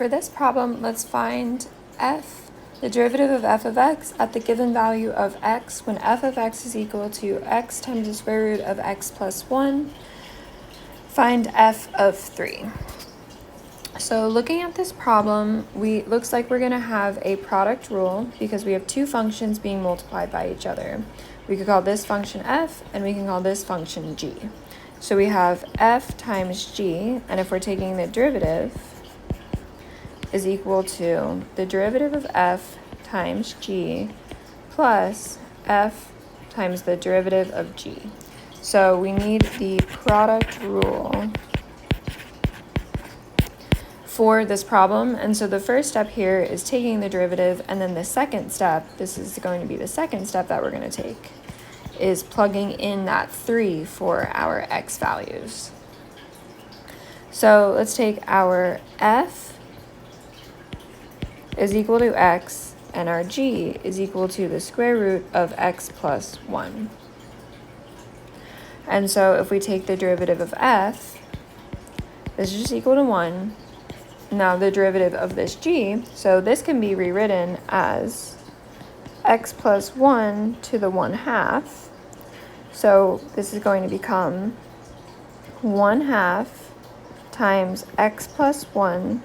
For this problem, let's find f, the derivative of f of x at the given value of x when f of x is equal to x times the square root of x plus 1. Find f of 3. So looking at this problem, looks like we're going to have a product rule because we have two functions being multiplied by each other. We could call this function f and we can call this function g. So we have f times g, and if we're taking the derivative, is equal to the derivative of f times g plus f times the derivative of g. So we need the product rule for this problem, and so the first step here is taking the derivative, and then the second step, this is going to be the second step that we're going to take, is plugging in that 3 for our x values. So let's take our f is equal to x, and our g is equal to the square root of x plus 1. And so if we take the derivative of f, this is just equal to 1. Now the derivative of this g, so this can be rewritten as x plus 1 to the 1/2. So this is going to become 1/2 times x plus 1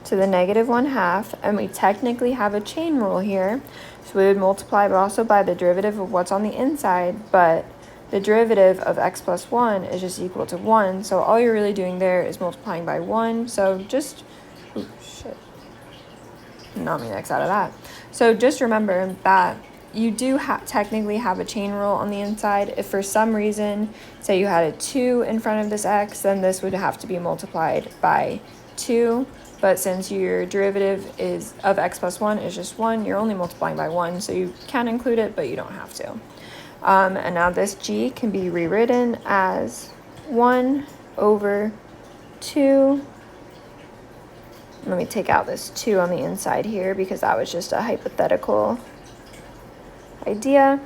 to the negative 1/2, and we technically have a chain rule here, so we would multiply but also by the derivative of what's on the inside, but the derivative of x plus 1 is just equal to 1, so all you're really doing there is multiplying by 1, so just, ooh, shit, not me x out of that. So just remember that you do technically have a chain rule on the inside. If for some reason, say you had a 2 in front of this x, then this would have to be multiplied by 2. But since your derivative of x plus 1 is just 1, you're only multiplying by 1, so you can include it, but you don't have to. And now this g can be rewritten as 1 over 2. Let me take out this 2 on the inside here because that was just a hypothetical idea.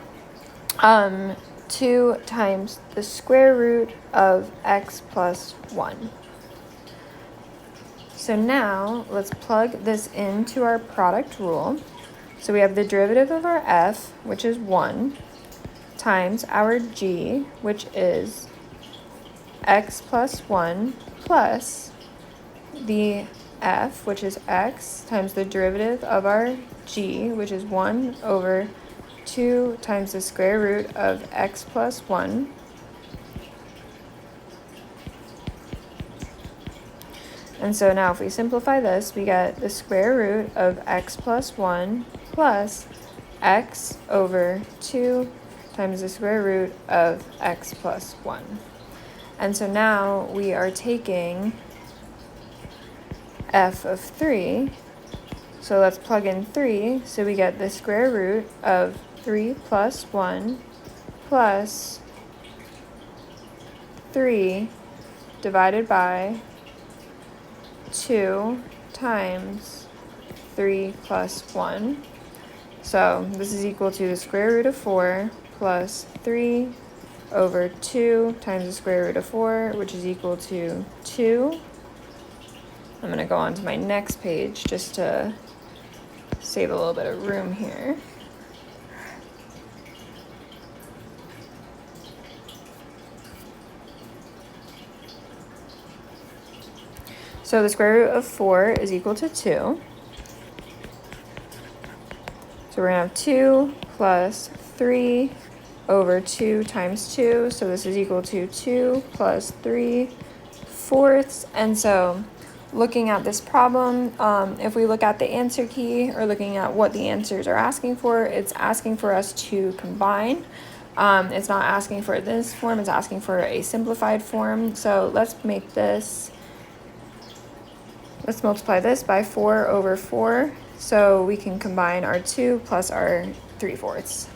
2 times the square root of x plus 1. So now let's plug this into our product rule. So we have the derivative of our f, which is 1, times our g, which is x plus 1, plus the f, which is x, times the derivative of our g, which is 1 over 2 times the square root of x plus 1. And so now if we simplify this, we get the square root of x plus 1 plus x over 2 times the square root of x plus 1. And so now we are taking f of 3. So let's plug in 3. So we get the square root of 3 plus 1 plus 3 divided by 2 times 3 plus 1. So this is equal to the square root of 4 plus 3 over 2 times the square root of 4, which is equal to 2. I'm going to go on to my next page just to save a little bit of room here. So the square root of 4 is equal to 2. So we're going to have 2 plus 3 over 2 times 2. So this is equal to 2 plus 3 fourths. And so looking at this problem, if we look at the answer key or looking at what the answers are asking for, it's asking for us to combine. It's not asking for this form, it's asking for a simplified form. So let's make this. Let's multiply this by 4 over 4, so we can combine our 2 plus our 3/4.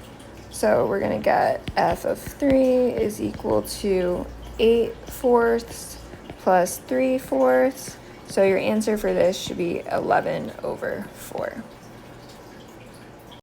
So we're going to get f of 3 is equal to 8/4 plus 3/4. So your answer for this should be 11 over 4.